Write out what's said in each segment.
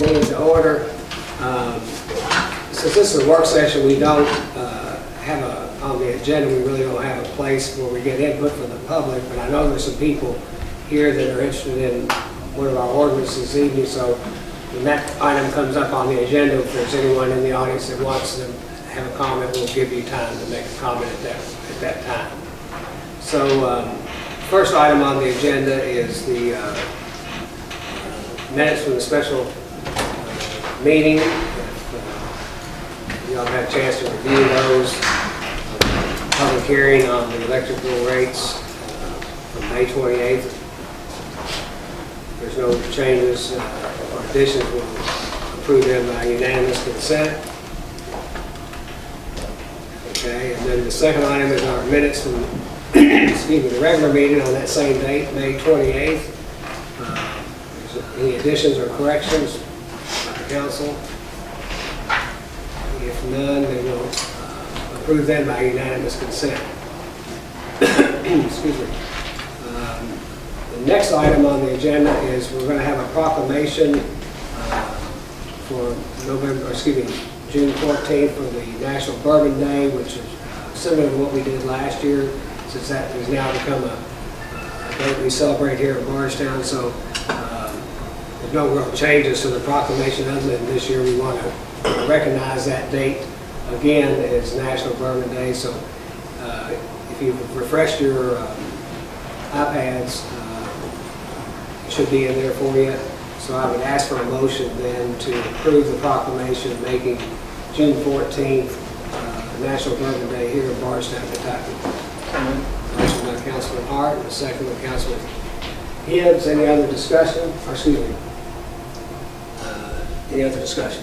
meeting to order. Since this is a work session, we don't have on the agenda, we really don't have a place where we get input from the public, but I know there's some people here that are interested in one of our ordinances this evening, so when that item comes up on the agenda, if there's anyone in the audience that wants to have a comment, we'll give you time to make a comment at that time. So, first item on the agenda is the minutes from the special meeting. You all had a chance to review those. Public hearing on the electrical rates from May 28th. There's no changes or additions. We'll approve them by unanimous consent. Okay, and then the second item is our minutes from excuse me, the regular meeting on that same date, May 28th. Any additions or corrections by the council? If none, then we'll approve them by unanimous consent. Excuse me. The next item on the agenda is we're going to have a proclamation for June 14th for the National Bourbon Day, which is similar to what we did last year, since that has now become a date we celebrate here at Bardstown. So there's no real changes to the proclamation other than this year we want to recognize that date again as National Bourbon Day. So if you've refreshed your iPads, it should be in there for you. So I would ask for a motion then to approve the proclamation making June 14th National Bourbon Day here in Bardstown, Kentucky. Motion by Councilman Hart and a second by Councilman Hibbs. Any other discussion? Or excuse me. Any other discussion?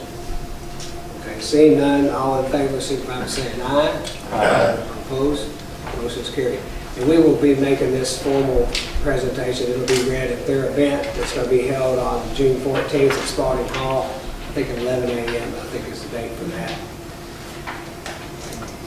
Okay, seeing none, all in favor, signify by saying aye. Aye. Opposed? Motion is carried. And we will be making this formal presentation. It'll be read at their event that's going to be held on June 14th at Spalding Hall. I think at 11 a.m. I think is the date for that.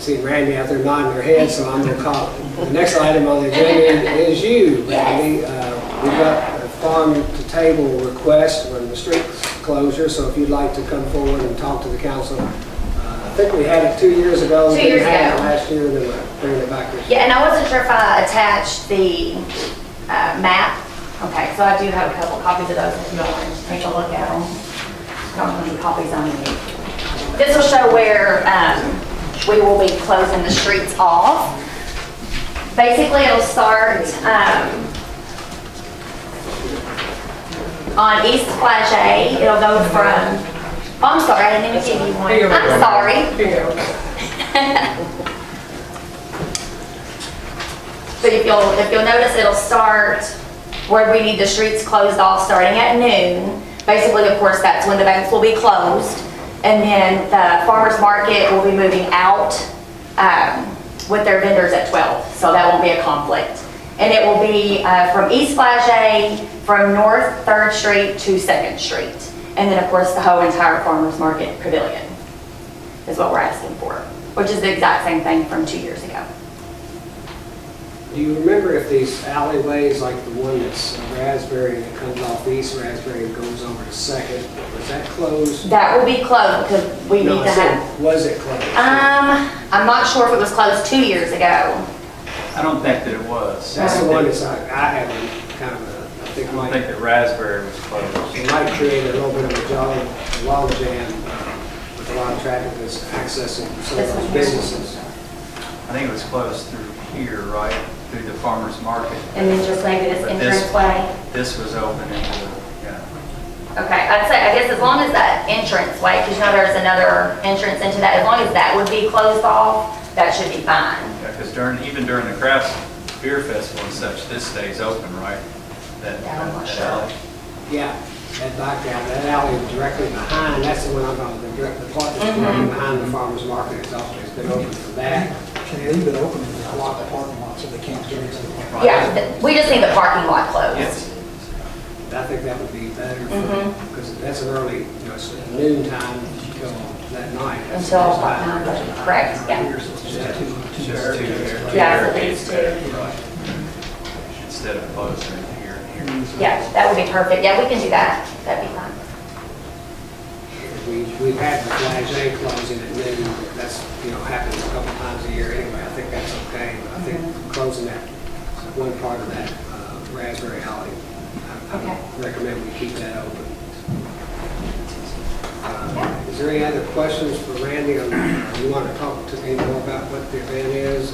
See Randy out there nodding her head, so I'm going to call it. The next item on the agenda is you, Randy. We've got a farm-to-table request on the street closure, so if you'd like to come forward and talk to the council. I think we had it 2 years ago. 2 years ago. Last year, then we're bringing it back this year. Yeah, and I wasn't sure if I attached the map. Okay, so I do have a couple copies of those if you want to take a look at them. I don't know how many copies I need. This will show where we will be closing the streets off. Basically, it'll start on East Flagey. It'll go from, oh, I'm sorry, I didn't even give you one. I'm sorry. So if you'll notice, it'll start where we need the streets closed off starting at noon. Basically, of course, that's when the banks will be closed. And then the farmer's market will be moving out with their vendors at 12. So that won't be a conflict. And it will be from East Flagey, from North 3rd Street to 2nd Street. And then, of course, the whole entire farmer's market pavilion is what we're asking for, which is the exact same thing from 2 years ago. Do you remember if these alleyways, like the one that's Raspberry that comes off East Raspberry and goes over to 2nd, was that closed? That will be closed because we need to have. Was it closed? I'm not sure if it was closed 2 years ago. I don't think that it was. That's the one that's I have kind of I don't think that Raspberry was closed. It might create a little bit of a log jam with a lot of traffic that's accessing some of those businesses. I think it was closed through here, right? Through the farmer's market. And then just maybe this entrance way. This was open into the, Okay, I'd say, I guess as long as that entrance way, because you know there's another entrance into that, as long as that would be closed off, that should be fine. Yeah, because even during the craft beer festival and such, this stays open, right? Yeah, I'm not sure. alley. Yeah, that alley directly behind, that's the one I'm on, the part that's directly behind the farmer's market itself. It's been open for that. They leave it open and block the parking lot so they can't get into the parking lot. Yeah, we just need the parking lot closed. Yes. I think that would be better because that's an early, it's noon time until that night. Until what time? Correct, yeah. Yeah, at least two. Instead of closing here and here. Yeah, that would be perfect. Yeah, we can do that. That'd be fine. We've had the Flash A closing at noon, that's, happens a couple times a year anyway, I think that's okay. But I think closing that, one part of that Raspberry Alley, I Okay. would recommend we keep that open. Is there any other questions for Randy? Or you want to talk to me more about what the event is?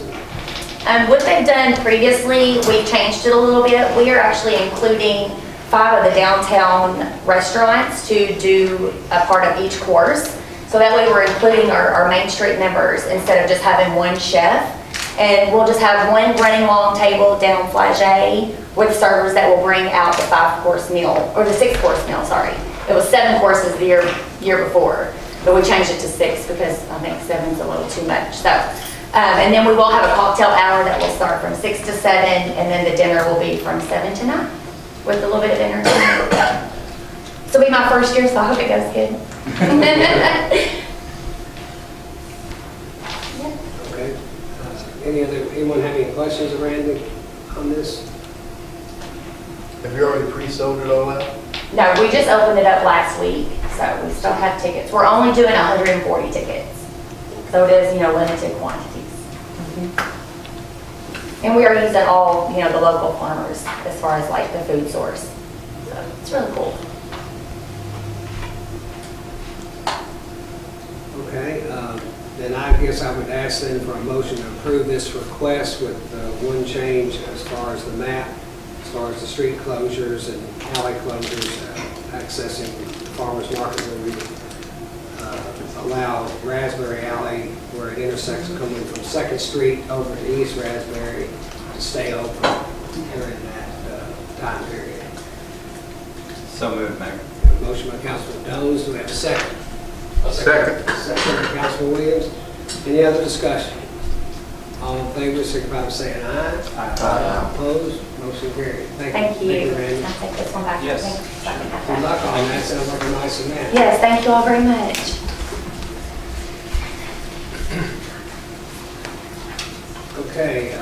What they've done previously, we've changed it a little bit. We are actually including 5 of the downtown restaurants to do a part of each course. So that way we're including our Main Street members instead of just having one chef. And we'll just have one running long table down Flash A with servers that will bring out the 5-course meal, or the 6-course meal, sorry. It was 7 courses the year before, but we changed it to 6 because I think 7's a little too much. So, and then we will have a cocktail hour that will start from 6 to 7, and then the dinner will be from 7 to 9 with a little bit of entertainment. This will be my first year, so I hope it goes good. Okay. Anyone have any questions of Randy on this? Have you already pre-sold it all out? No, we just opened it up last week, so we still have tickets. We're only doing 140 tickets. So it is, limited quantities. And we are using all, the local farmers as far as like the food source. So it's really cool. Okay, then I guess I would ask then for a motion to approve this request with one change as far as the map, as far as the street closures and alley closures, accessing the farmer's market where we allow Raspberry Alley where it intersects coming from 2nd Street over to East Raspberry to stay open during that time period. So moved, Mayor. Motion by Councilman Jones, do we have a second? Second. Second by Councilman Williams. Any other discussion? All in favor, signify by saying aye. Aye. Opposed? Motion carried. Thank you. Thank you, Randy. I'll take this one back. Yes. Good luck on that. Sounds like a nice event. Yes, thank you all very much. Okay.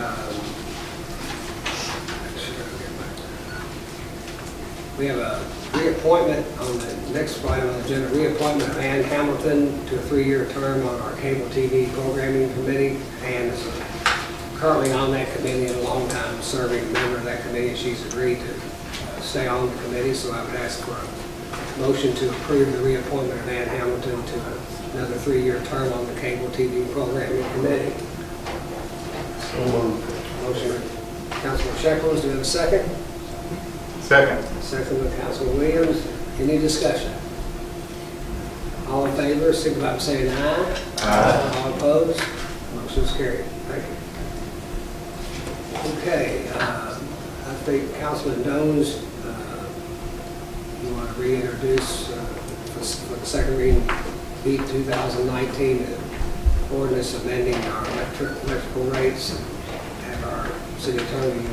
We have a reappointment on the next item on the agenda, reappointment of Ann Hamilton to a 3-year term on our cable TV programming committee. Ann is currently on that committee and a long time serving member of that committee. She's agreed to stay on the committee, so I would ask for a motion to approve the reappointment of Ann Hamilton to another 3-year term on the cable TV programming committee. Motion by Councilman Shekels, do we have a second? Second. Second by Councilman Williams. Any discussion? All in favor, signify by saying aye. Aye. All opposed? Motion is carried. Thank you. Okay, I think Councilman Jones, you want to reintroduce for the second reading, B 2019 ordinance amending our electrical rates and have our city attorney.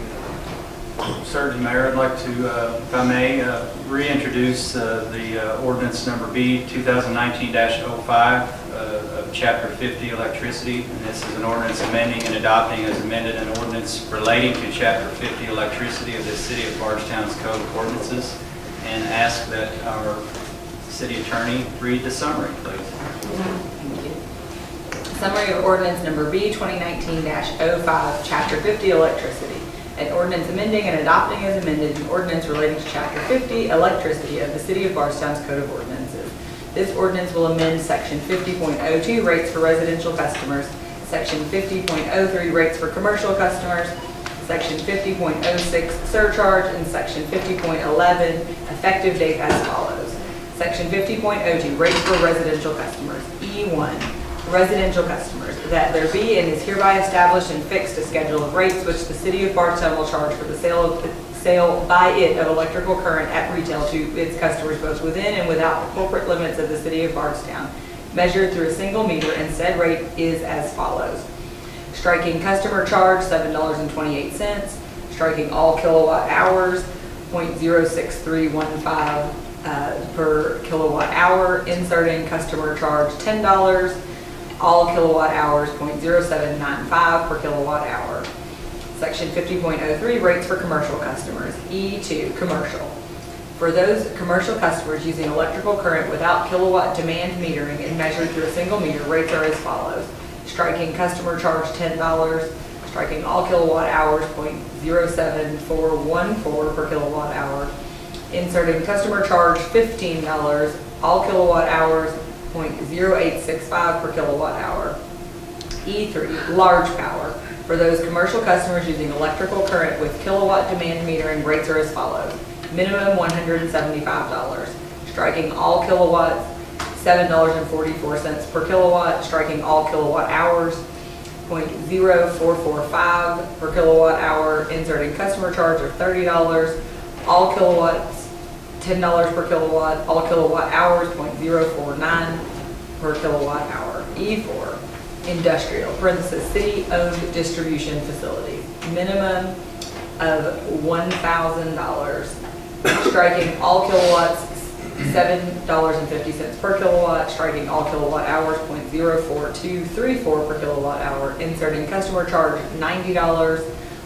Certainly, Mayor, I'd like to, if I may, reintroduce the ordinance number B 2019-05 of Chapter 50 Electricity. And this is an ordinance amending and adopting as amended an ordinance relating to Chapter 50 Electricity of the City of Bardstown's Code of Ordinances. And ask that our city attorney read the summary, please. Thank you. Summary of ordinance number B 2019-05, Chapter 50 Electricity. An ordinance amending and adopting as amended an ordinance relating to Chapter 50 Electricity of the City of Bardstown's Code of Ordinances. This ordinance will amend Section 50.02 rates for residential customers, Section 50.03 rates for commercial customers, Section 50.06 surcharge, and Section 50.11 effective date as follows. Section 50.02 rates for residential customers. E1. Residential customers, that there be and is hereby established and fixed a schedule of rates which the City of Bardstown will charge for the sale by it of electrical current at retail to its customers both within and without the corporate limits of the City of Bardstown, measured through a single meter, and said rate is as follows. Striking customer charge $7.28, striking all kilowatt hours 0.06315 per kilowatt hour, inserting customer charge $10, all kilowatt hours 0.0795 per kilowatt hour. Section 50.03 rates for commercial customers. E2 commercial. For those commercial customers using electrical current without kilowatt demand metering and measured through a single meter, rates are as follows. Striking customer charge $10, striking all kilowatt hours 0.07414 per kilowatt hour, inserting customer charge $15, all kilowatt hours 0.0865 per kilowatt hour. E3, large power. For those commercial customers using electrical current with kilowatt demand metering, rates are as follows. Minimum $175, striking all kilowatts $7.44 per kilowatt, striking all kilowatt hours 0.0445 per kilowatt hour, inserting customer charge of $30, all kilowatts $10 per kilowatt, all kilowatt hours 0.049 per kilowatt hour. E4, industrial, parenthesis, city-owned distribution facility, minimum of $1,000, striking all kilowatts $7.50 per kilowatt, striking all kilowatt hours 0.04234 per kilowatt hour, inserting customer charge $90,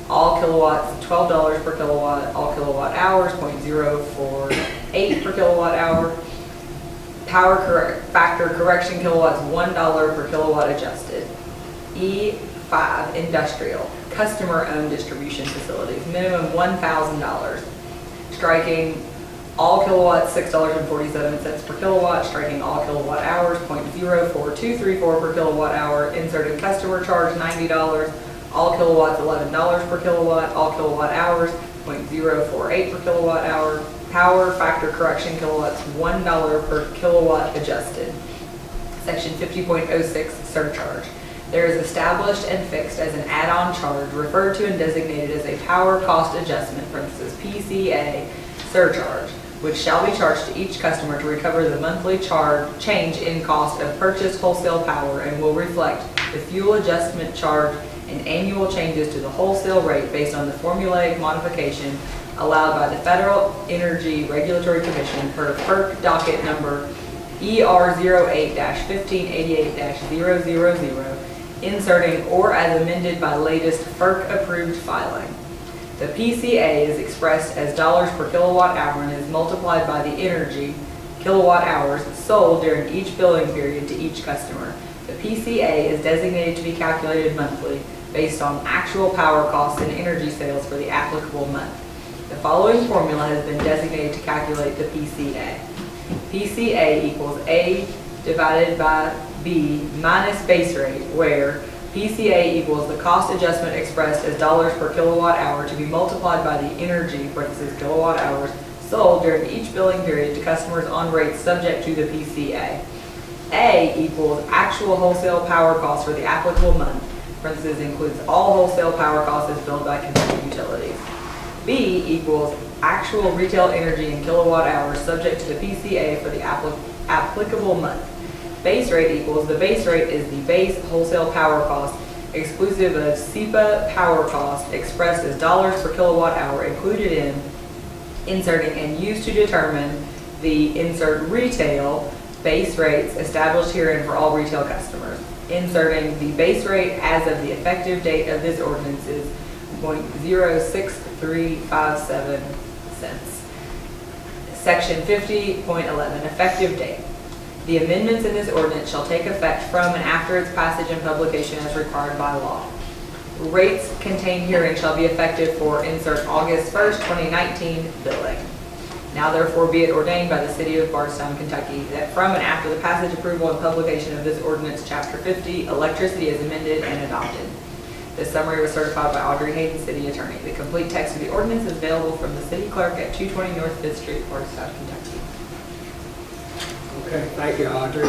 all kilowatts $12 per kilowatt, all kilowatt hours 0.048 per kilowatt hour, power factor correction kilowatts $1 per kilowatt adjusted. E5, industrial, customer-owned distribution facilities, minimum $1,000, striking all kilowatts $6.47 per kilowatt, striking all kilowatt hours 0.04234 per kilowatt hour, inserting customer charge $90, all kilowatts $11 per kilowatt, all kilowatt hours 0.048 per kilowatt hour, power factor correction kilowatts $1 per kilowatt adjusted. Section 50.06, surcharge. There is established and fixed as an add-on charge referred to and designated as a power cost adjustment, parenthesis PCA, surcharge, which shall be charged to each customer to recover the monthly change in cost of purchased wholesale power and will reflect the fuel adjustment charge and annual changes to the wholesale rate based on the formulaic modification allowed by the Federal Energy Regulatory Commission per FERC docket number ER08-1588-000, inserting or as amended by latest FERC-approved filing. The PCA is expressed as dollars per kilowatt hour and is multiplied by the energy kilowatt hours sold during each billing period to each customer. The PCA is designated to be calculated monthly based on actual power costs and energy sales for the applicable month. The following formula has been designated to calculate the PCA. PCA equals A divided by B minus base rate, where PCA equals the cost adjustment expressed as dollars per kilowatt hour to be multiplied by the energy, parentheses, kilowatt hours, sold during each billing period to customers on rates subject to the PCA. A equals actual wholesale power costs for the applicable month, parentheses, includes all wholesale power costs as billed by Kentucky Utilities. B equals actual retail energy in kilowatt hours subject to the PCA for the applicable month. Base rate equals, the base rate is the base wholesale power cost exclusive of SEPA power cost expressed as dollars per kilowatt hour included in, inserting and used to determine the insert retail base rates established herein for all retail customers. Inserting the base rate as of the effective date of this ordinance is 0.06357 cents. Section 50.11, effective date. The amendments in this ordinance shall take effect from and after its passage and publication as required by law. Rates contained herein shall be effective for insert August 1st, 2019 billing. Now therefore be it ordained by the City of Bardstown, Kentucky, that from and after the passage, approval, and publication of this ordinance, Chapter 50, electricity is amended and adopted. This summary was certified by Audrey Hayden, City Attorney. The complete text of the ordinance is available from the City Clerk at 220 North 5th Street, Bardstown, Kentucky. Okay, thank you, Audrey.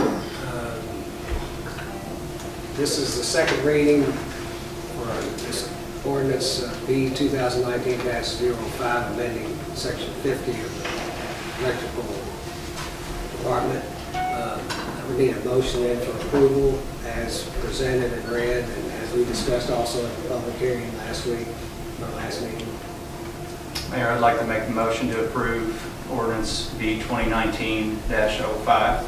This is the second reading for this ordinance B 2019-05, amending Section 50 of the Electrical Department. We need a motion in for approval as presented and read, and as we discussed also at the public hearing last week, our last meeting. Mayor, I'd like to make a motion to approve ordinance B 2019-05.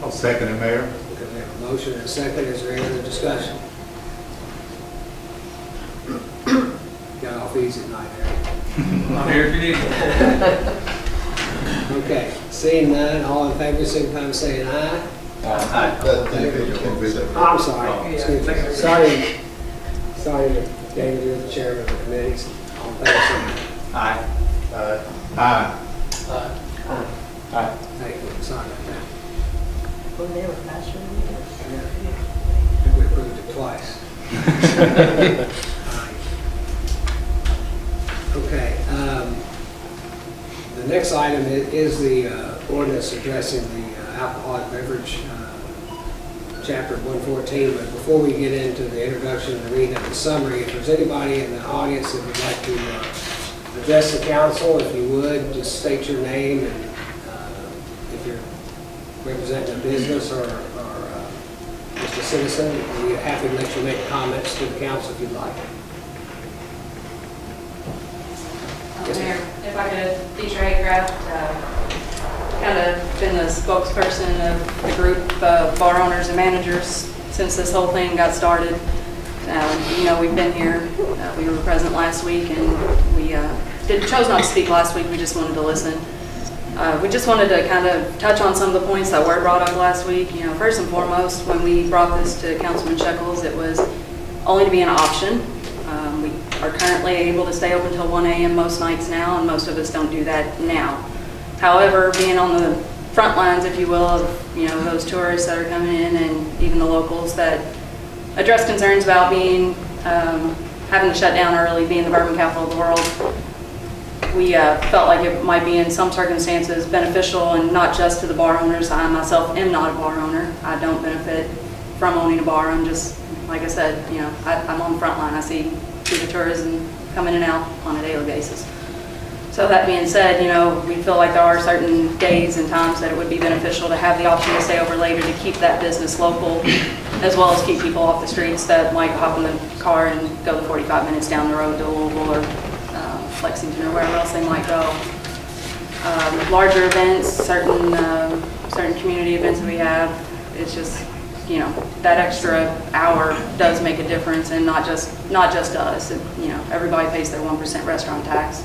I'll second it, Mayor. Okay, we have a motion and a second. Is there any other discussion? Got off easy tonight, Eric. I'm here if you need me. Okay, seeing none, all in favor, signify by saying aye. Aye. That's individual. Oh, I'm sorry, excuse me. Sorry, David, you're the chairman of the committees. All in favor, say Aye. Aye. aye. Aye. Thank you, sorry about that. Yeah. I think we approved it twice. Okay, the next item is the ordinance addressing the alcoholic beverage, chapter 114. But before we get into the introduction and the reading of the summary, if there's anybody in the audience that would like to address the council, if you would, just state your name and if you're representing a business or just a citizen, we're happy to let you make comments to the council if you'd like. Yes, Mayor, if I could, feature Haycraft, kind of been the spokesperson of the group of bar owners and managers since this whole thing got started. You know, we've been here, we were present last week, and we chose not to speak last week, we just wanted to listen. We just wanted to kind of touch on some of the points that were brought up last week. You know, first and foremost, when we brought this to Councilman Shekels, it was only to be an option. We are currently able to stay open till 1 a.m. most nights now, and most of us don't do that now. However, being on the front lines, if you will, of those tourists that are coming in, and even the locals that address concerns about being having to shut down early, being the bourbon capital of the world, we felt like it might be in some circumstances beneficial, and not just to the bar owners. I myself am not a bar owner. I don't benefit from owning a bar. I'm just, like I said, I'm on the front line. I see the tourism come in and out on a daily basis. So that being said, we feel like there are certain days and times that it would be beneficial to have the option to stay over later to keep that business local, as well as keep people off the streets that might hop in the car and go the 45 minutes down the road to Louisville or Lexington or wherever else they might go. Larger events, certain community events that we have, it's just, that extra hour does make a difference, and not just us. Everybody pays their 1% restaurant tax.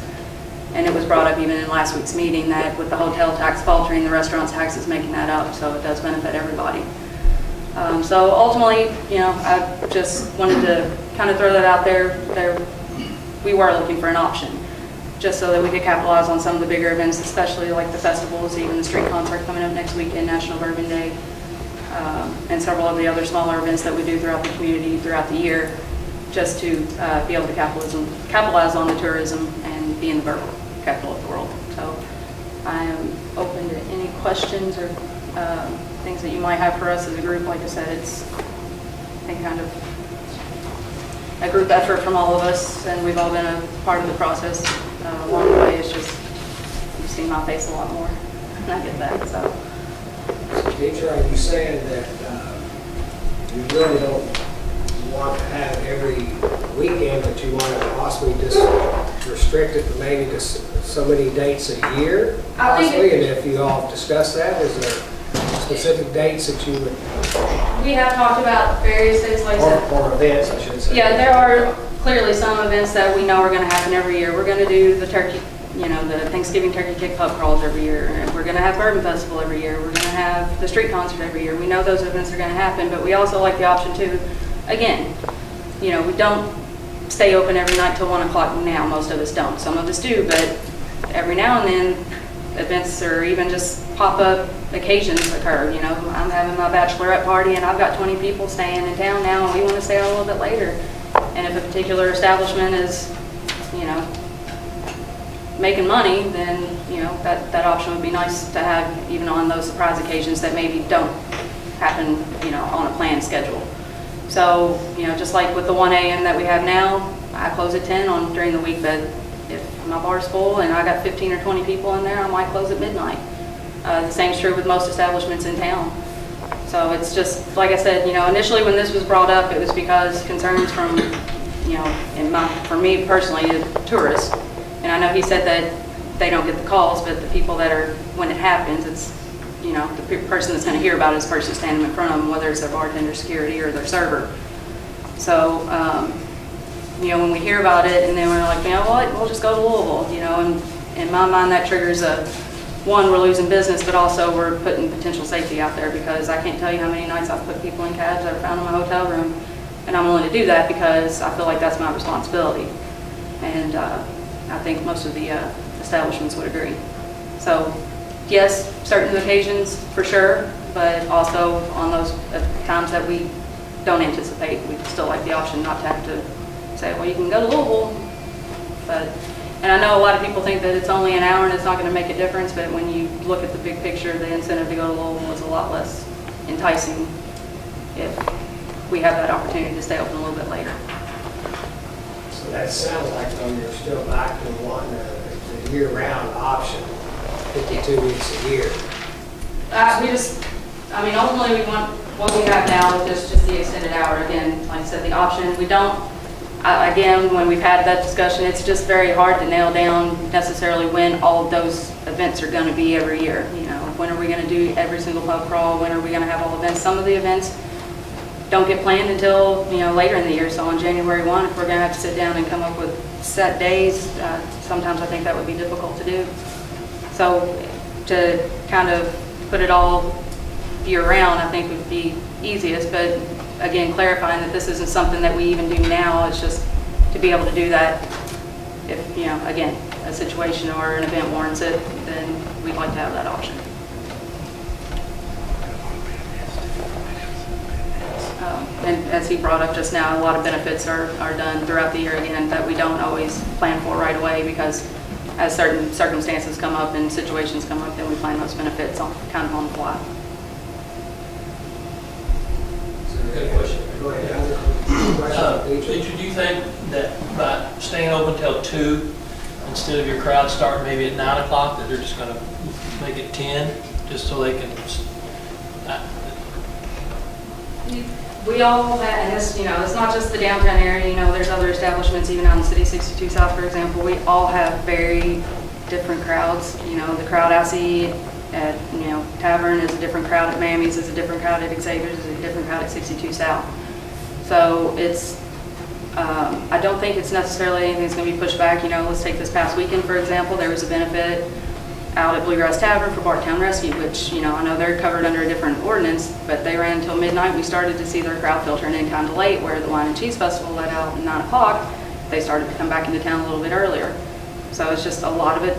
And it was brought up even in last week's meeting that with the hotel tax faltering, the restaurant tax is making that up, so it does benefit everybody. So ultimately, I just wanted to kind of throw that out there. We were looking for an option, just so that we could capitalize on some of the bigger events, especially like the festivals, even the street concert coming up next weekend, National Bourbon Day, and several of the other smaller events that we do throughout the community throughout the year, just to be able to capitalize on the tourism and be in the bourbon capital of the world. So I am open to any questions or things that you might have for us as a group. Like I said, it's I think kind of a group effort from all of us, and we've all been a part of the process along the way. It's just you've seen my face a lot more, and I get that. So. Teacher, are you saying that you really don't want to have every weekend, but you want to possibly just restrict it to maybe just so many dates a year? I think possibly, and if you all discuss that, is there specific dates that you would, We have talked about various things like that. or events, I should say? Yeah, there are clearly some events that we know are going to happen every year. We're going to do the turkey, the Thanksgiving turkey kick pub crawls every year. We're going to have Bourbon Festival every year. We're going to have the street concert every year. We know those events are going to happen, but we also like the option too. Again, we don't stay open every night till 1 o'clock now. Most of us don't. Some of us do, but every now and then events or even just pop-up occasions occur. I'm having my bachelorette party and I've got 20 people staying in town now, and we want to stay a little bit later. And if a particular establishment is, making money, then, that option would be nice to have even on those surprise occasions that maybe don't happen, on a planned schedule. So, just like with the 1 a.m. that we have now, I close at 10 during the week, but if my bar's full and I got 15 or 20 people in there, I might close at midnight. The same's true with most establishments in town. So it's just, like I said, initially when this was brought up, it was because concerns from, for me personally, tourists. And I know he said that they don't get the calls, but the people that are, when it happens, it's, the person that's going to hear about it is the person standing in front of them, whether it's their bartender, security, or their server. So, when we hear about it and then we're like, what, we'll just go to Louisville, and in my mind that triggers a one, we're losing business, but also we're putting potential safety out there, because I can't tell you how many nights I've put people in cabs that are found in my hotel room, and I'm willing to do that because I feel like that's my responsibility. And I think most of the establishments would agree. So yes, certain occasions for sure, but also on those times that we don't anticipate, we still like the option not to have to say, well, you can go to Louisville. But, and I know a lot of people think that it's only an hour and it's not going to make a difference, but when you look at the big picture, the incentive to go to Louisville is a lot less enticing if we have that opportunity to stay open a little bit later. So that sounds like, though, you're still back to wanting the year-round option, 52 weeks a year. Ultimately we want what we have now, is just the extended hour. Again, like I said, the option, we don't, again, when we've had that discussion, it's just very hard to nail down necessarily when all of those events are going to be every year. You know, when are we going to do every single pub crawl? When are we going to have all events? Some of the events don't get planned until, you know, later in the year. So on January 1, if we're going to have to sit down and come up with set days, sometimes I think that would be difficult to do. So to kind of put it all year-round, I think would be easiest, but again, clarifying that this isn't something that we even do now. It's just to be able to do that if, you know, again, a situation or an event warrants it, then we'd like to have that option. And as he brought up just now, a lot of benefits are done throughout the year, again, that we don't always plan for right away, because as certain circumstances come up and situations come up, then we plan those benefits kind of on the fly. Good question. Go ahead. Teacher, do you think that by staying open till 2, instead of your crowd starting maybe at 9 o'clock, that they're just going to make it 10, just so they can? We all have, and this, you know, it's not just the downtown area. You know, there's other establishments even out in City 62 South, for example. We all have very different crowds. You know, the crowd I see at, you know, Tavern is a different crowd at Mammy's, is a different crowd at Xavier's, is a different crowd at 62 South. So it's, I don't think it's necessarily anything that's going to be pushed back. You know, let's take this past weekend, for example. There was a benefit out at Bluegrass Tavern for Bardstown Rescue, which, you know, I know they're covered under a different ordinance, but they ran until midnight. We started to see their crowd filtering in kind of late, where the Wine and Cheese Festival let out at 9 o'clock. They started to come back into town a little bit earlier. So it's just a lot of it.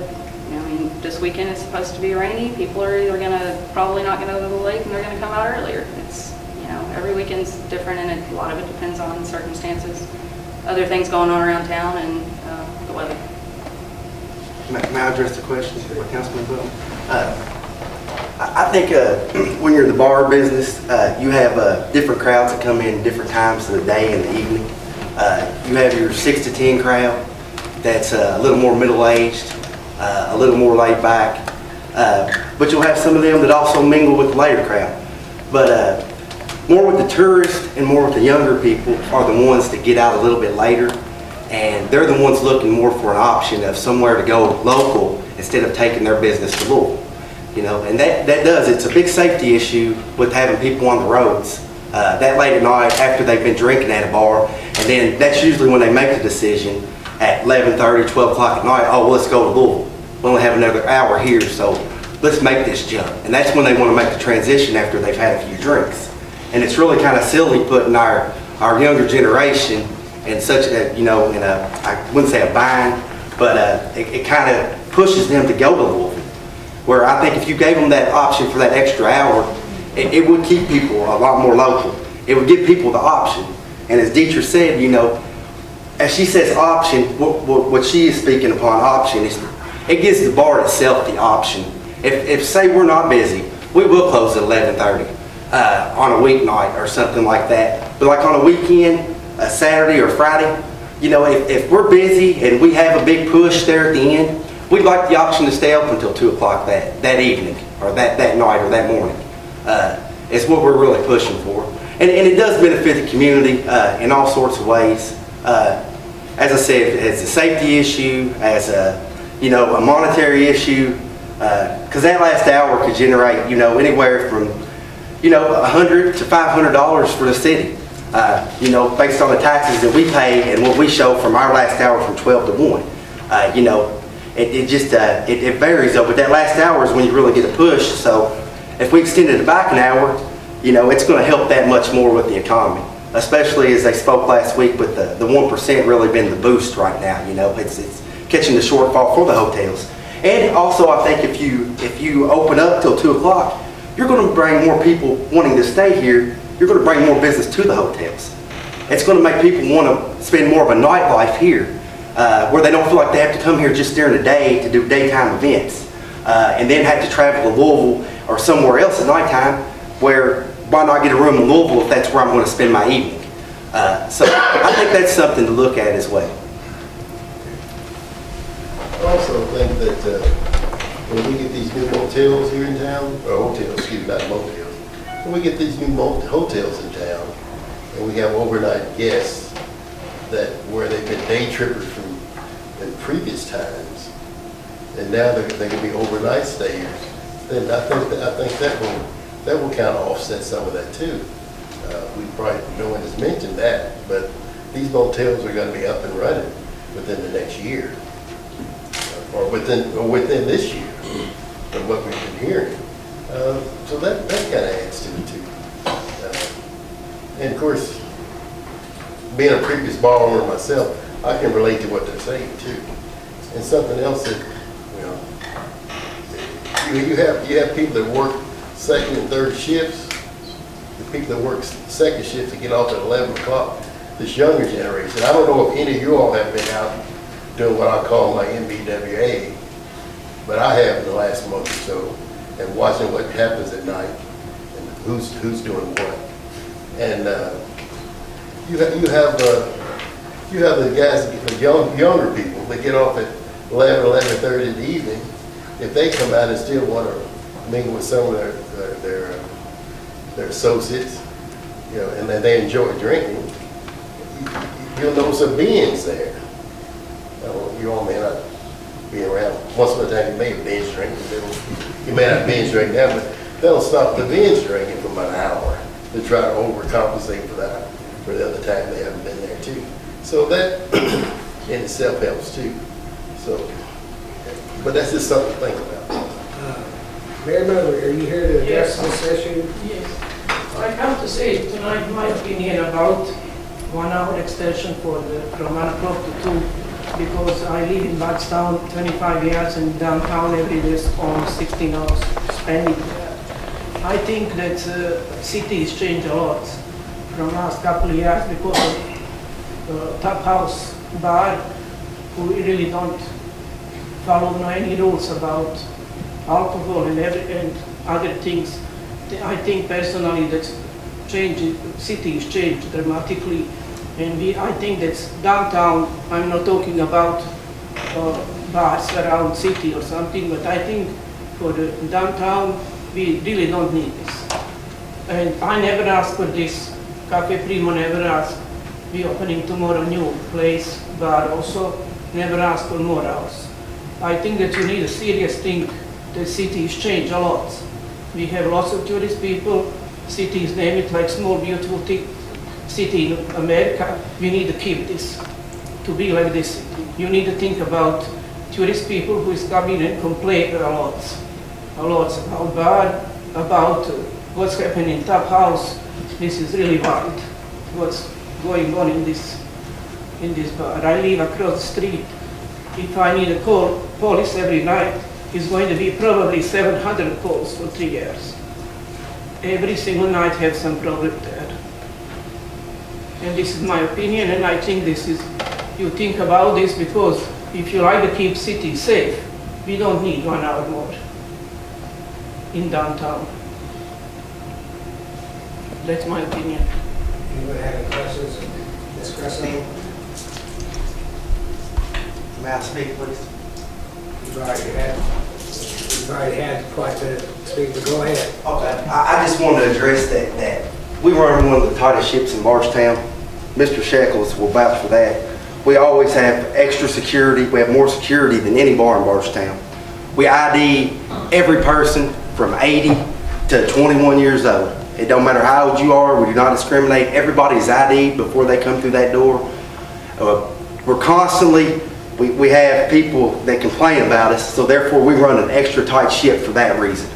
You know, I mean, this weekend is supposed to be rainy. People are either probably not going to go to the lake, and they're going to come out earlier. It's, you know, every weekend's different, and a lot of it depends on circumstances, other things going on around town, and the weather. May I address the question, Councilman Butler? I think when you're in the bar business, you have different crowds that come in different times of the day and the evening. You have your 6 to 10 crowd that's a little more middle-aged, a little more laid back, but you'll have some of them that also mingle with the later crowd. But more with the tourists and more with the younger people are the ones that get out a little bit later, and they're the ones looking more for an option of somewhere to go local instead of taking their business to Louisville. You know, and it's a big safety issue with having people on the roads that late at night after they've been drinking at a bar, and then that's usually when they make the decision at 11:30, 12 o'clock at night. Oh, well, let's go to Louisville. We only have another hour here, so let's make this jump. And that's when they want to make the transition after they've had a few drinks. And it's really kind of silly putting our younger generation in such a, you know, in a, I wouldn't say a bind, but it kind of pushes them to go to Louisville. Where I think if you gave them that option for that extra hour, it would keep people a lot more local. It would give people the option. And as Dietrich said, you know, as she says option, what she is speaking upon option is it gives the bar itself the option. If say we're not busy, we will close at 11:30 on a weeknight or something like that. But like on a weekend, a Saturday or Friday, you know, if we're busy and we have a big push there at the end, we'd like the option to stay open until 2 o'clock that evening or that night or that morning. It's what we're really pushing for. And it does benefit the community in all sorts of ways. As I said, as a safety issue, as a, you know, a monetary issue, because that last hour could generate, you know, anywhere from, you know, $100 to $500 for the city. You know, based on the taxes that we pay and what we show from our last hour from 12 to 1. You know, It just, it varies though, but that last hour is when you really get a push. So if we extended it back an hour, you know, it's going to help that much more with the economy, especially as they spoke last week with the 1% really been the boost right now. You know, it's catching the shortfall for the hotels. And also, I think if you open up till 2 o'clock, you're going to bring more people wanting to stay here. You're going to bring more business to the hotels. It's going to make people want to spend more of a nightlife here, where they don't feel like they have to come here just during the day to do daytime events, and then have to travel to Louisville or somewhere else at nighttime, where why not get a room in Louisville if that's where I'm going to spend my evening? So I think that's something to look at as well. I also think that when we get these new motels here in town, or hotels, excuse me, not motels, when we get these new hotels in town, and we have overnight guests that where they've been day trippers from in previous times, and now they can be overnight stayers, then I think that will kind of offset some of that too. We probably, no one has mentioned that, but these motels are going to be up and running within the next year, or within this year, from what we've been hearing. So that kind of adds to it too. And of course, being a previous bar owner myself, I can relate to what they're saying too. And something else that, you have people that work second and third shifts. The people that work second shifts that get off at 11 o'clock, this younger generation. I don't know if any of you all have been out doing what I call my MBWA, but I have in the last month or so, and watching what happens at night and who's doing what. And you have the guys, the younger people that get off at 11:30 in the evening. If they come out and still want to mingle with some of their associates, and then they enjoy drinking, you'll know some beings there. You all may not be around. Once upon a time you may have binge drinking. You may not binge drink now, but they'll stop the binge drinking for about an hour to try to overcompensate for the other time they haven't been there too. So that in itself helps too. So, but that's just something to think about. Mayor Miller, are you here to address this issue? Yes. I have to say tonight my opinion about 1 hour extension from 1 o'clock to 2, because I live in Bardstown 25 years and downtown every day is almost 16 hours spending there. I think that city has changed a lot from last couple of years because of top house bar who really don't follow any rules about alcohol and other things. I think personally that city has changed dramatically, and I think that downtown, I'm not talking about bars around city or something, but I think for the downtown we really don't need this. And I never asked for this. Cafe Primo never asked. We opening tomorrow new place, bar also never asked for more hours. I think that you need a serious thing. The city has changed a lot. We have lots of tourist people. Cities name it like small beautiful city in America. We need to keep this to be like this city. You need to think about tourist people who is coming and complain a lot about bar, about what's happening in top house. This is really bad. What's going on in this bar? I live across the street. If I need to call police every night, it's going to be probably 700 calls for 3 years. Every single night have some problem there. And this is my opinion, and I think this is, you think about this because if you like to keep city safe, we don't need 1 hour more in downtown. That's my opinion. Anyone have any questions? Ms. Gresso? May I speak, please? You've already had quite the speak, but go ahead. Okay. I just wanted to address that we run one of the tightest ships in Bardstown. Mr. Shekels will vouch for that. We always have extra security. We have more security than any bar in Bardstown. We ID every person from 80 to 21 years old. It don't matter how old you are. We do not discriminate. Everybody's ID'd before they come through that door. We're constantly we have people that complain about us, so therefore we run an extra tight ship for that reason.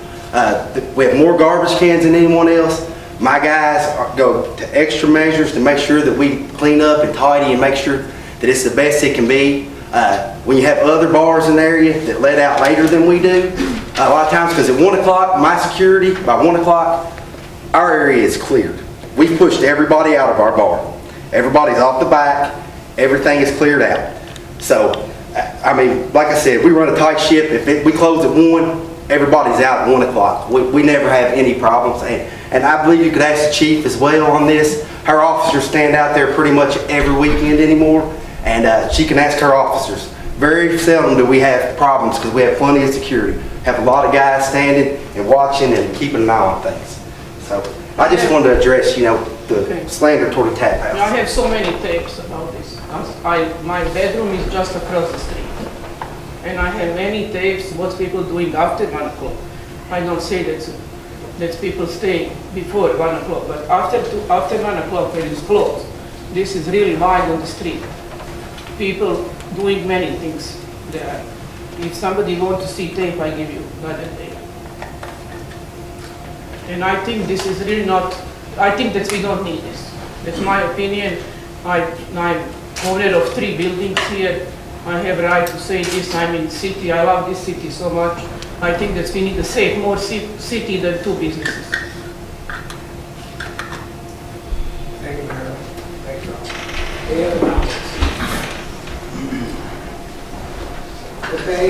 We have more garbage cans than anyone else. My guys go to extra measures to make sure that we clean up and tidy and make sure that it's the best it can be. When you have other bars in the area that let out later than we do, a lot of times, because at 1 o'clock, my security, by 1 o'clock, our area is cleared. We've pushed everybody out of our bar. Everybody's off the back. Everything is cleared out. So, I mean, like I said, we run a tight ship. If we close at 1, everybody's out at 1 o'clock. We never have any problems. And I believe you could ask the chief as well on this. Her officers stand out there pretty much every weekend anymore, and she can ask her officers. Very seldom do we have problems because we have plenty of security. Have a lot of guys standing and watching and keeping an eye on things. So I just wanted to address, the slander toward the tap house. I have so many tapes about this. My bedroom is just across the street. And I have many tapes what people doing after 1 o'clock. I don't say that people stay before 1 o'clock, but after 1 o'clock when it's closed, this is really wide on the street. People doing many things there. If somebody wants to see tape, I give you another tape. And I think this is really not, I think that we don't need this. That's my opinion. I'm owner of 3 buildings here. I have a right to say this. I'm in the city. I love this city so much. I think that we need to save more city than 2 businesses. Thank you, Mayor. Thank you. Any other comments? Okay,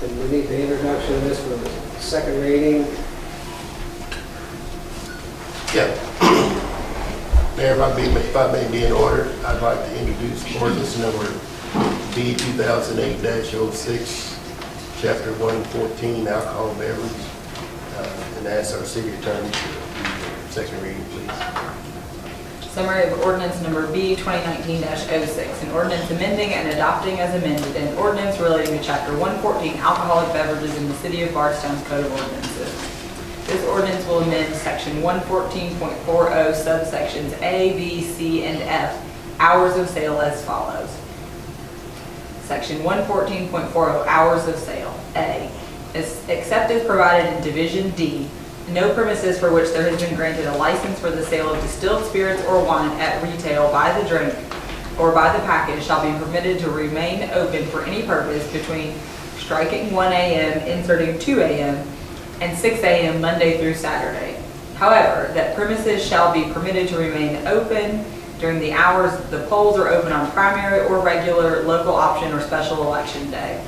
then we need the introduction of this for the second reading. Yeah. Mayor, if I may be in order, I'd like to introduce ordinance number B 2008-06, chapter 114, alcohol beverage, and ask our city attorney to do the second reading, please. Summary of ordinance number B 2019-06, an ordinance amending and adopting as amended an ordinance relating to chapter 114 alcoholic beverages in the city of Bardstown's Code of Ordinances. This ordinance will amend section 114.40 subsections A, B, C, and F, hours of sale as follows. Section 114.40, hours of sale. A, except as provided in Division D, no premises for which there has been granted a license for the sale of distilled spirits or wine at retail by the drink or by the package shall be permitted to remain open for any purpose between striking 1 a.m., inserting 2 a.m., and 6 a.m. Monday through Saturday. However, that premises shall be permitted to remain open during the hours the polls are open on primary or regular, local option, or special election day.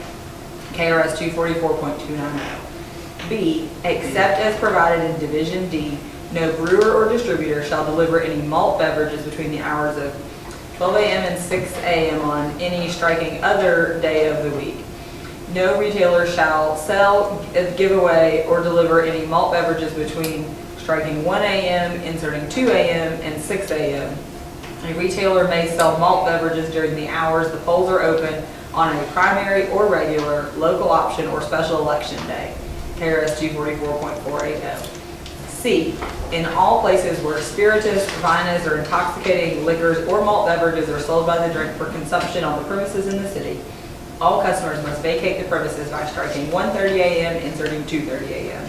KRS 244.290. B, except as provided in Division D, no brewer or distributor shall deliver any malt beverages between the hours of 12 a.m. and 6 a.m. on any striking other day of the week. No retailer shall sell, give away, or deliver any malt beverages between striking 1 a.m., inserting 2 a.m., and 6 a.m. A retailer may sell malt beverages during the hours the polls are open on a primary or regular, local option, or special election day. KRS 244.480. C, in all places where spirituous, vinous, or intoxicating liquors or malt beverages are sold by the drink for consumption on the premises in the city, all customers must vacate the premises by striking 1:30 a.m., inserting 2:30 a.m.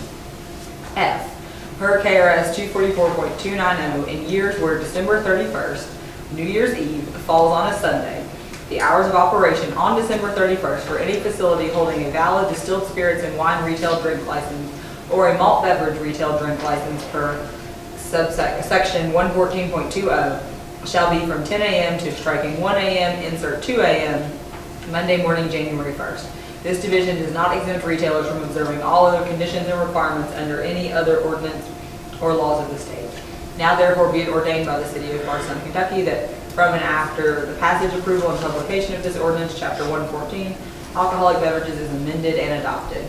F, per KRS 244.290, in years where December 31st, New Year's Eve, falls on a Sunday, the hours of operation on December 31st for any facility holding a valid distilled spirits and wine retail drink license or a malt beverage retail drink license per section 114.20 shall be from 10 a.m. to striking 1 a.m., insert 2 a.m., Monday morning, January 1st. This division does not exempt retailers from observing all other conditions and requirements under any other ordinance or laws of the state. Now therefore be it ordained by the city of Bardstown, Kentucky that from and after the passage, approval, and publication of this ordinance, chapter 114, alcoholic beverages is amended and adopted.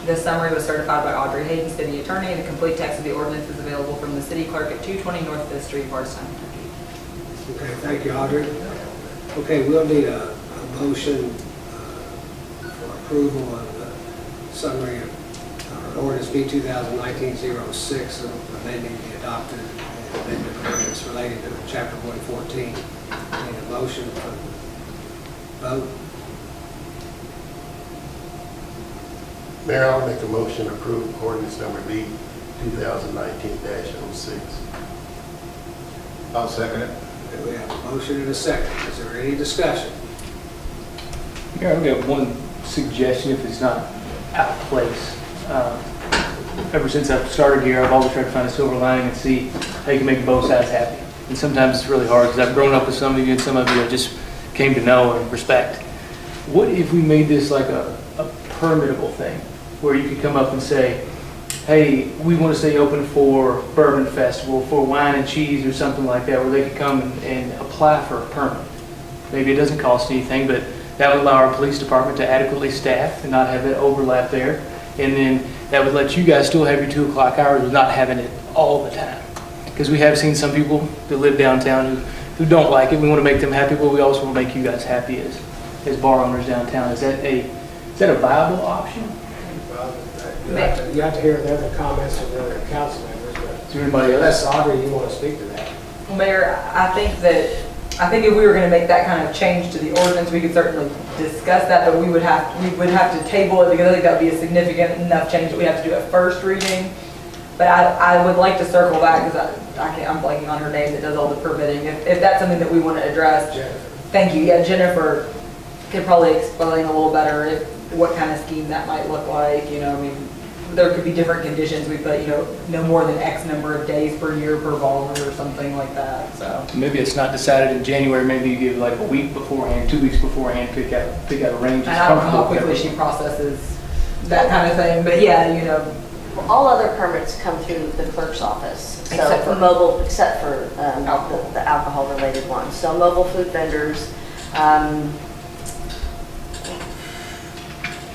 This summary was certified by Audrey Hayden, city attorney, and the complete text of the ordinance is available from the city clerk at 220 North 5th Street, Bardstown, Kentucky. Okay, thank you, Audrey. Okay, we'll need a motion for approval of the summary of ordinance B 2019-06 of amending the adopted amendment ordinance related to chapter 114. Need a motion from Vote. Mayor, I'll make a motion to approve ordinance number B 2019-06. I'll second it. Okay, we have a motion and a second. Is there any discussion? Here, I've got one suggestion if it's not out of place. Ever since I've started here, I've always tried to find a silver lining and see how you can make both sides happy. And sometimes it's really hard because I've grown up with some of you and some of you I just came to know and respect. What if we made this like a permittable thing where you could come up and say, hey, we want to stay open for Bourbon Festival, for wine and cheese or something like that, where they could come and apply for a permit. Maybe it doesn't cost anything, but that would allow our police department to adequately staff and not have that overlap there. And then that would let you guys still have your 2 o'clock hours without having it all the time. Because we have seen some people that live downtown who don't like it. We want to make them happy, but we also want to make you guys happy as bar owners downtown. Is that a viable option? You have to hear the other comments from the other council members. But Is there anybody unless else? Audrey, you want to speak to that? Well, Mayor, I think if we were going to make that kind of change to the ordinance, we could certainly discuss that, but we would have to table it because I think that would be a significant enough change that we have to do at first reading. But I would like to circle back because I'm blanking on her name that does all the permitting. If that's something that we want to address. Jennifer. Thank you. Yeah, Jennifer could probably explain a little better what kind of scheme that might look like. You know, I mean, there could be different conditions. We put, no more than X number of days per year per bar or something like that. So Maybe it's not decided in January. Maybe you give like a week beforehand, 2 weeks beforehand, pick out a range. and I don't know how quickly she processes that kind of thing. But yeah, All other permits come through the clerk's office. So Except for- mobile, except for Alcohol. the alcohol-related ones. So mobile food vendors,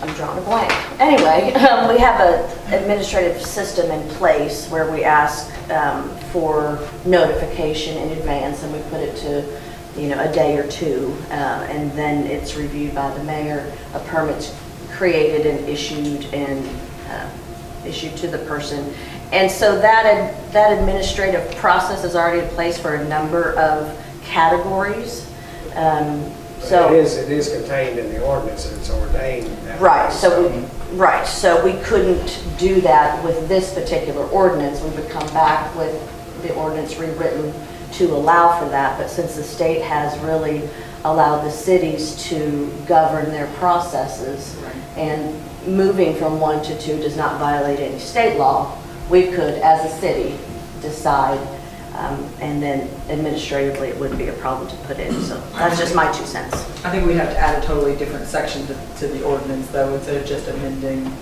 I'm drawing a blank. Anyway, we have an administrative system in place where we ask for notification in advance, and we put it to, a day or two, and then it's reviewed by the mayor. A permit's created and issued to the person. And so that administrative process is already in place for a number of categories. So It is contained in the ordinance and it's ordained. that right, way, so we couldn't do that with this particular ordinance. We would come back with the ordinance rewritten to allow for that. But since the state has really allowed the cities to govern their processes, and moving from 1 to 2 does not violate any state law, we could, as a city, decide, and then administratively it wouldn't be a problem to put in. So that's just my 2 cents. I think we'd have to add a totally different section to the ordinance, though, instead of just amending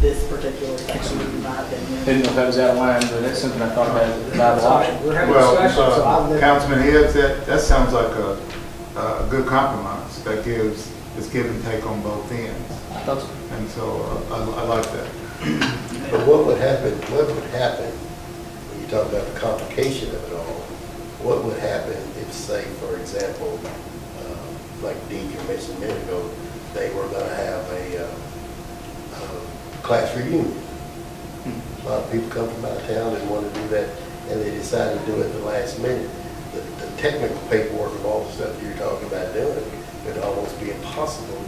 this particular section, in my opinion. Didn't know if that was out of line, but that's something I thought about as a viable option. We're having a discussion, so I'll Well, Councilman Hibbs, that sounds like a good compromise. That it's give and take on both ends. I thought so. And so I like that. But what would happen when you talk about the complication of it all? What would happen if, say, for example, like Deacon mentioned a minute ago, they were going to have a class reunion? A lot of people come from out of town and want to do that, and they decide to do it at the last minute. The technical paperwork of all the stuff you're talking about doing would almost be impossible to do.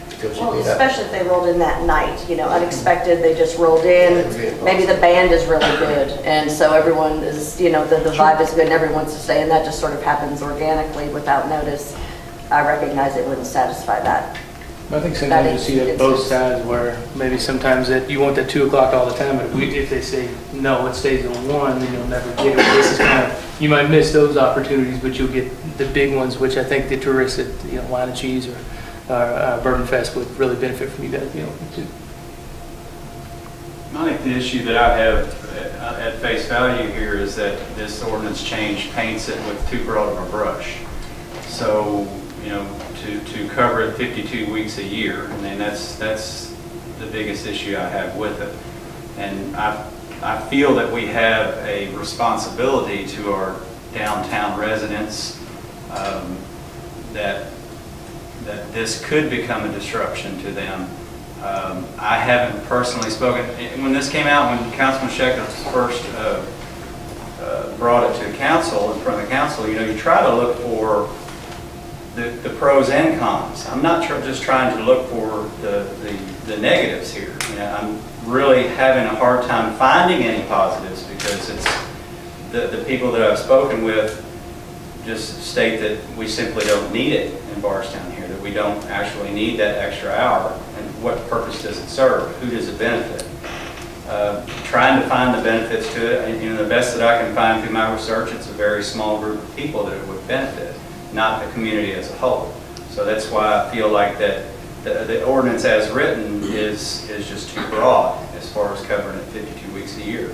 Because Well, you may not- especially if they rolled in that night, unexpected, they just rolled in. Maybe the band is really good, and so everyone is, the vibe is good and everyone wants to stay, and that just sort of happens organically without notice. I recognize it wouldn't satisfy that. I think sometimes you see that both sides where maybe sometimes that you want that 2 o'clock all the time, but if they say, no, it stays at 1, then you'll never get it. This is kind of, you might miss those opportunities, but you'll get the big ones, which I think the tourists at, Wine and Cheese or Bourbon Fest would really benefit from you guys being open too. I think the issue that I have at face value here is that this ordinance change paints it with too broad of a brush. So, to cover it 52 weeks a year, I mean, that's the biggest issue I have with it. And I feel that we have a responsibility to our downtown residents that this could become a disruption to them. I haven't personally spoken, when this came out, when Councilman Sheckler first brought it to council, in front of the council, you try to look for the pros and cons. I'm not just trying to look for the negatives here. You know, I'm really having a hard time finding any positives because it's the people that I've spoken with just state that we simply don't need it in Bardstown here, that we don't actually need that extra hour. And what purpose does it serve? Who does it benefit? Trying to find the benefits to it, and, you know, the best that I can find through my research, it's a very small group of people that it would benefit, not the community as a whole. So that's why I feel like that the ordinance as written is just too broad as far as covering it 52 weeks a year.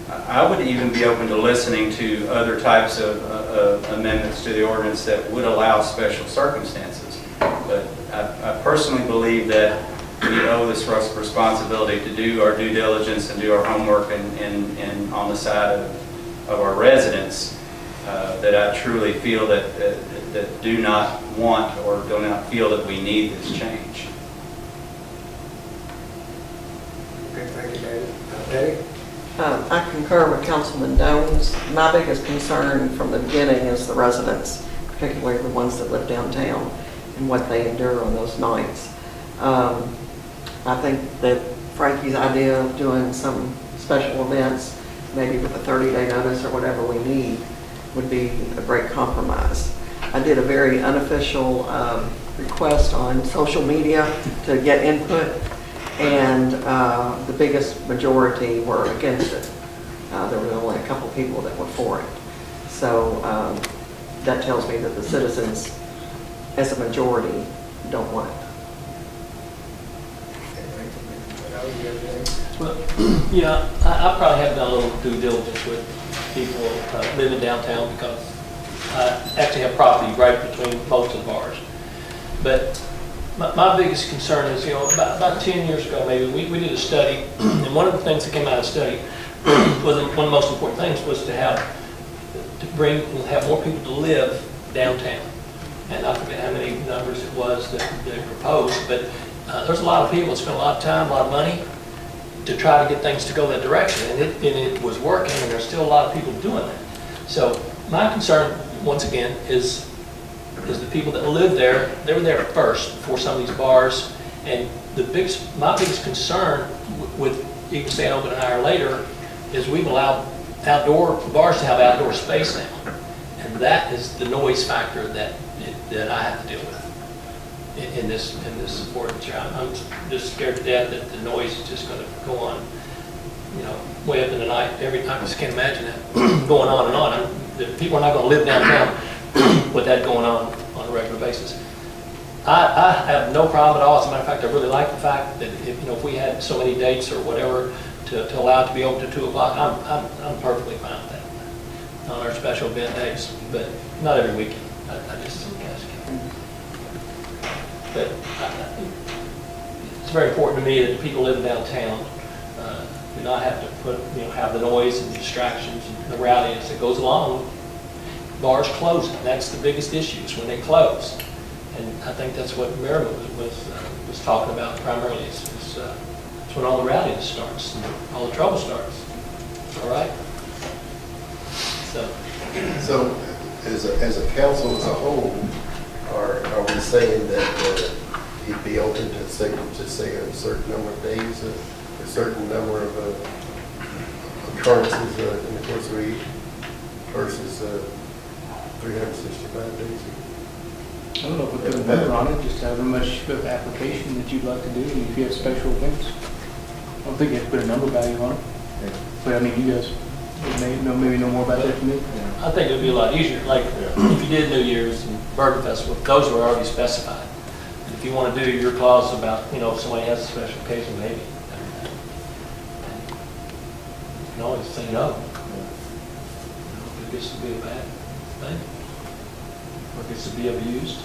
I would even be open to listening to other types of amendments to the ordinance that would allow special circumstances. But I personally believe that we owe this responsibility to do our due diligence and do our homework and on the side of our residents, that I truly feel that do not want or do not feel that we need this change. Okay, thank you, David. Betty? I concur with Councilman Jones. My biggest concern from the beginning is the residents, particularly the ones that live downtown, and what they endure on those nights. I think that Frankie's idea of doing some special events, maybe with a 30-day notice or whatever we need, would be a great compromise. I did a very unofficial request on social media to get input, and the biggest majority were against it. There were only a couple people that were for it. So that tells me that the citizens, as a majority, don't want it. Well, yeah, I probably have done a little due diligence with people living downtown because I actually have property right between most of the bars. But my biggest concern is, you know, about 10 years ago maybe, we did a study, and one of the things that came out of the study was one of the most important things was to have more people to live downtown. And I forget how many numbers it was that they proposed, but there's a lot of people that spend a lot of time, a lot of money to try to get things to go that direction, and it was working, and there's still a lot of people doing that. So my concern, once again, is the people that live there. They were there first before some of these bars, and my biggest concern with even staying open an hour later is we've allowed bars to have outdoor space now, and that is the noise factor that I have to deal with in this ordinance. I'm just scared to death that the noise is just going to go on, you know, way up in the night. I just can't imagine that going on and on. People are not going to live downtown with that going on a regular basis. I have no problem at all. As a matter of fact, I really like the fact that if we had so many dates or whatever to allow it to be open to 2 o'clock, I'm perfectly fine with that on our special event days, but not every weekend. I just ask you. But it's very important to me that the people living downtown do not have to have the noise and the distractions and the rowdiness that goes along. Bars closing, that's the biggest issue, is when they close. And I think that's what Merriman was talking about primarily, is when all the rowdiness starts and all the trouble starts. All right? So as a council as a whole, are we saying that it'd be open to say a certain number of days, a certain number of occurrences in the course of a week versus 365 days? I don't know if we put a number on it, just how much of application that you'd like to do, and if you have special events. I don't think you have to put a number value on it. Yeah. But I mean, you guys maybe know more about that than me. I think it would be a lot easier. Like if you did New Year's and Bourbon Festival, those were already specified. And if you want to do your clause about, if somebody has a special occasion, maybe. You can always say no. It gets to be a bad thing. Or it gets to be abused.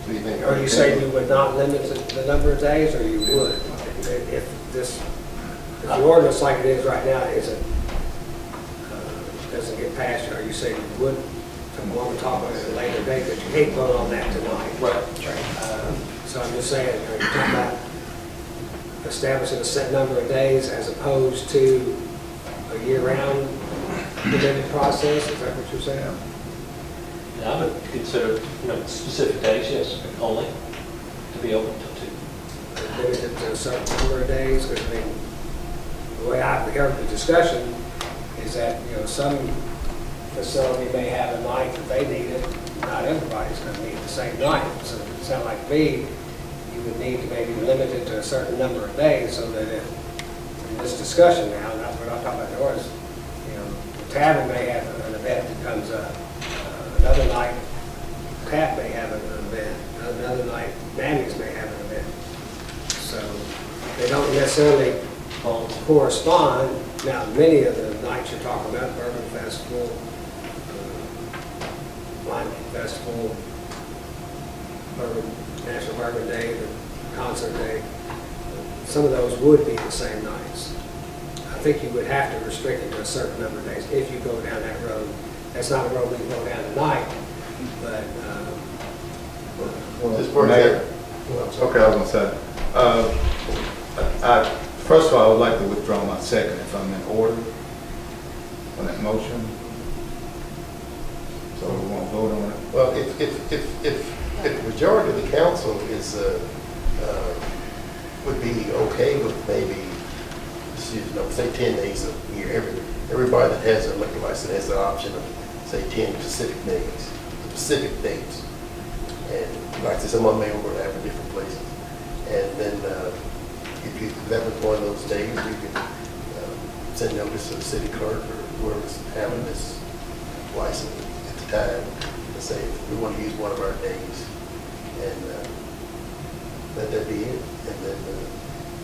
So you think? Are you saying you would not limit the number of days, or you would? If the ordinance like it is right now doesn't get passed, are you saying you would want to talk about it at a later date, but you can't vote on that tonight? Right. So I'm just saying, are you talking about establishing a set number of days as opposed to a year-round limited process? Is that what you're saying? And I would consider, specific days, yes, only, to be open to. Limited to a certain number of days, because I mean, the way I've heard the discussion is that, some facility may have a night that they need it, not everybody's going to need the same night. So it sounds like to me, you would need to maybe limit it to a certain number of days, so that if, in this discussion now, we're not talking about the orders, the tavern may have an event that comes up, another night, Pat may have an event, another night, Manny's may have an event. So they don't necessarily correspond. Now, many of the nights you're talking about, Bourbon Festival, Wine Festival, National Bourbon Day, the Concert Day, some of those would be the same nights. I think you would have to restrict it to a certain number of days if you go down that road. That's not a road we can go down tonight, but Just for Mayor. example. Okay, I was gonna say, first of all, I would like to withdraw my second if I'm in order on that motion. So we won't vote on it. Well, if the majority of the council is, would be okay with maybe, say 10 days a year, everybody that has a liquor license has the option of, say, 10 specific dates. And like I said, some of them may overlap in different places. And then if that was one of those days, you can send notice to the city clerk or whoever's having this license at the time to say, we want to use one of our days. And let that be it. And then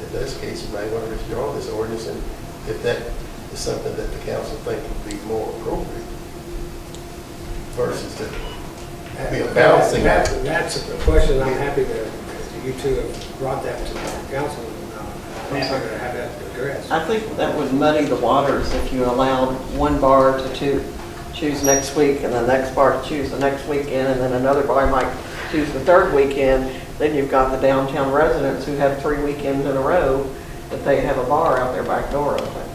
in this case, you might want to withdraw this ordinance, and if that is something that the council think would be more appropriate versus to be a balancing act. That's a question I'm happy that you two have brought that to the council. I'm happy to have that addressed. I think that would muddy the waters if you allowed one bar to choose next week, and the next bar to choose the next weekend, and then another bar might choose the third weekend. Then you've got the downtown residents who have 3 weekends in a row that they have a bar out their back door open.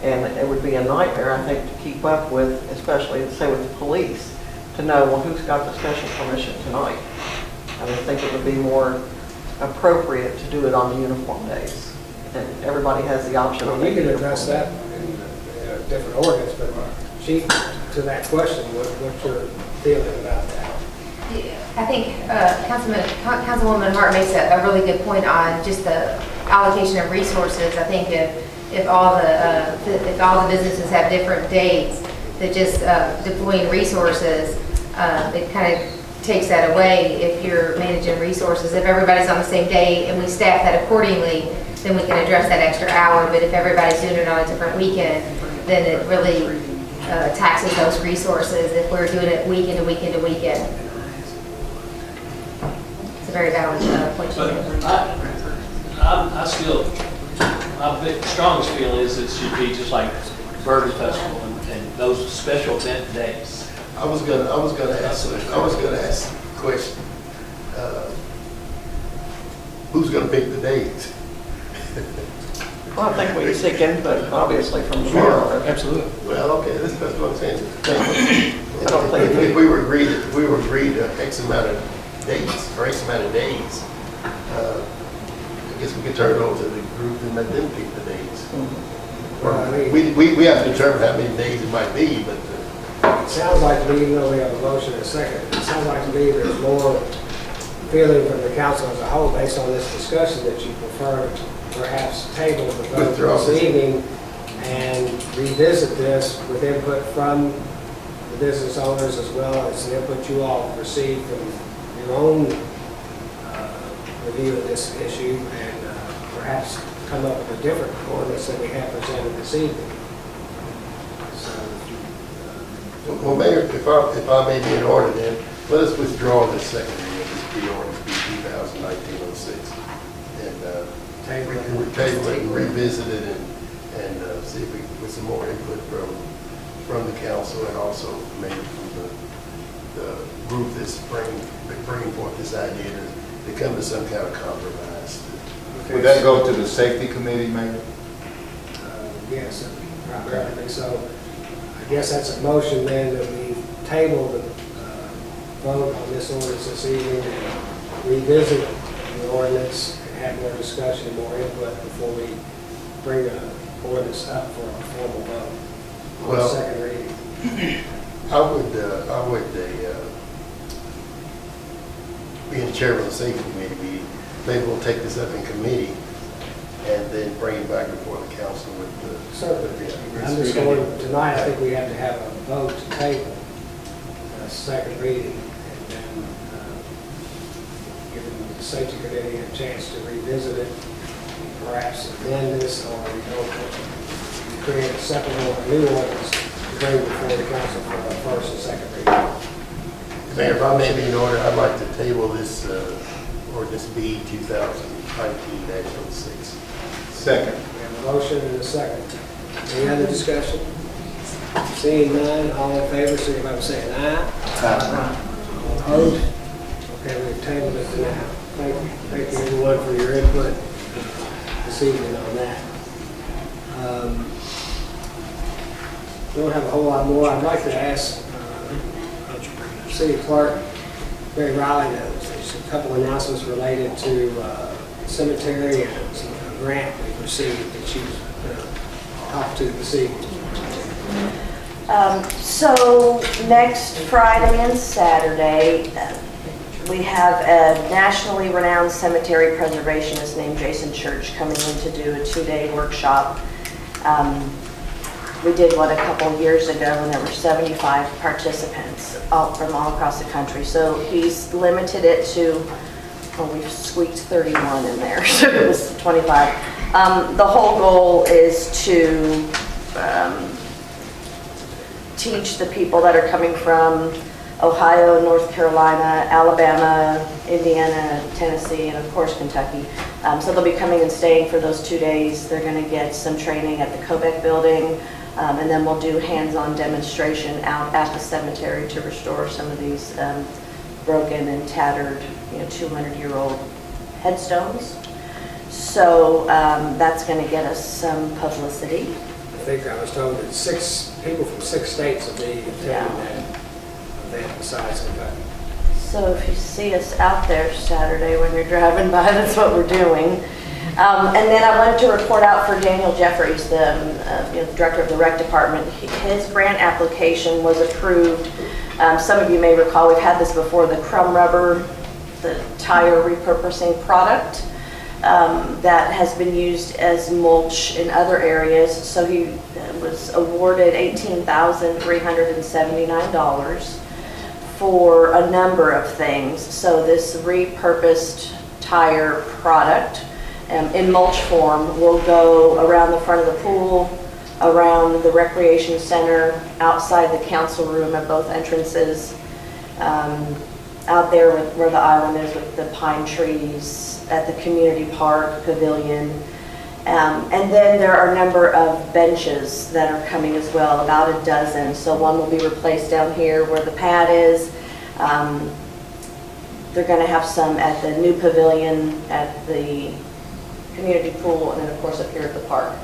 And it would be a nightmare, I think, to keep up with, especially, say, with the police, to know, well, who's got the special permission tonight. I would think it would be more appropriate to do it on the uniform days. And everybody has the option of Well, you making can it address that in a different ordinance, but Chief, to that question, what's your feeling about that? I think Councilwoman Hart makes a really good point on just the allocation of resources. I think if all the businesses have different dates, that just deploying resources, it kind of takes that away if you're managing resources. If everybody's on the same day and we staff that accordingly, then we can address that extra hour. But if everybody's doing it on a different weekend, then it really taxes those resources if we're doing it weekend to weekend to weekend. It's a very valid point to make. I still, my strongest feeling is it should be just like Bourbon Festival and those special event days. I was gonna ask a question. Who's gonna pick the dates? Well, I think we seek input, obviously, from the borough. Absolutely. Well, okay, that's what I'm saying. I don't think If we were agreed to X amount of dates, or X amount of days, I guess we could turn it over to the group and let them pick the dates. Well, I mean, We have to determine how many days it might be, but it sounds like to me, even though we have a motion and a second, it sounds like to me there's more feeling from the council as a whole based on this discussion that you prefer to perhaps table the vote Withdraw this evening and revisit this with input from the business owners as well as the input you all received from your own review of this issue, and perhaps come up with a different ordinance than we have presented this evening. well, Mayor, if I may be in order then, let us withdraw this second reading of this ordinance B 2019-06. And we can table it and revisit it and see if we get some more input from the council and also maybe from the group that's bringing forth this idea to come to some kind of compromise. Would that go to the safety committee, Mayor? Yes, primarily. So I guess that's a motion then that we table the vote on this ordinance this evening and revisit the ordinance and have more discussion and more input before we bring the ordinance up for a formal vote on Well, second reading. being the chairman of the safety committee, maybe we'll take this up in committee and then bring it back before the council with the. Certainly. I'm just going, tonight, I think we have to have a vote to table a second reading, and then give the safety committee a chance to revisit it, perhaps amend this, or create a separate or new ordinance to bring before the council for a first and second reading. Mayor, if I may be in order, I'd like to table this ordinance B 2019-06. Second. We have a motion and a second. Any other discussion? Seeing none, all in favor, signify by saying aye. Aye. All opposed? Okay, we've tabled it now. Thank you everyone for your input this evening on that. Don't have a whole lot more. I'd like to ask City Clerk Barry Riley knows. There's a couple announcements related to cemetery and some grant we've received that she's talked to this evening. So next Friday and Saturday, we have a nationally renowned cemetery preservationist named Jason Church coming in to do a 2-day workshop. We did one a couple years ago, and there were 75 participants from all across the country. So he's limited it to, we've squeaked 31 in there, so it was 25. The whole goal is to teach the people that are coming from Ohio, North Carolina, Alabama, Indiana, Tennessee, and of course Kentucky. So they'll be coming and staying for those 2 days. They're going to get some training at the Kobeck building, and then we'll do hands-on demonstration out at the cemetery to restore some of these broken and tattered, 200-year-old headstones. So that's going to get us some publicity. I think I was told that 6 people from 6 states will be attending that event besides Kentucky. So if you see us out there Saturday when you're driving by, that's what we're doing. And then I wanted to report out for Daniel Jeffries, the director of the rec department. His grant application was approved. Some of you may recall we've had this before, the crumb rubber, the tire repurposing product that has been used as mulch in other areas. So he was awarded $18,379 for a number of things. So this repurposed tire product in mulch form will go around the front of the pool, around the recreation center, outside the council room at both entrances, out there where the island is with the pine trees, at the community park pavilion. And then there are a number of benches that are coming as well, about a dozen. So one will be replaced down here where the pad is. They're going to have some at the new pavilion at the community pool, and then of course up here at the park.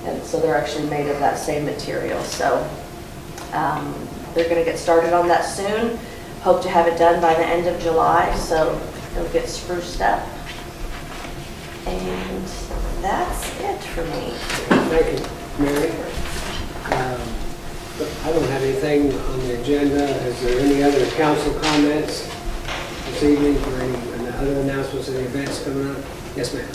And so they're actually made of that same material. So they're going to get started on that soon. Hope to have it done by the end of July, so it'll get spruced up. And that's it for me. Thank you, Mary. I don't have anything on the agenda. Is there any other council comments this evening for any other announcements, any events coming up? Yes, ma'am.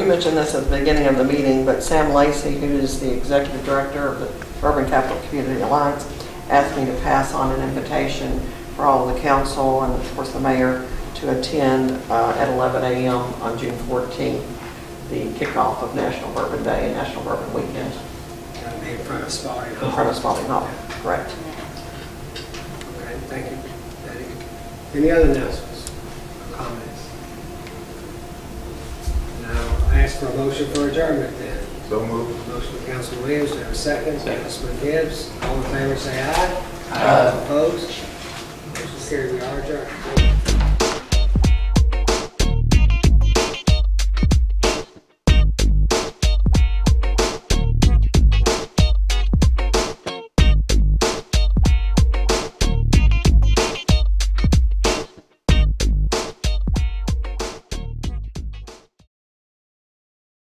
You mentioned this at the beginning of the meeting, but Sam Lacey, who is the executive director of the Urban Capital Community Alliance, asked me to pass on an invitation for all of the council and of course the mayor to attend at 11 a.m. on June 14th, the kickoff of National Bourbon Day and National Bourbon Weekend. In front of Spalding Hall. In front of Spalding Hall, correct. Okay, thank you, Betty. Any other announcements, comments? Now, I ask for a motion for adjournment then. So moved. Motion by Councilman Williams, do I have a second? Councilman Gibbs, all in favor say aye. Aye. Opposed? Motion carried, we are adjourned.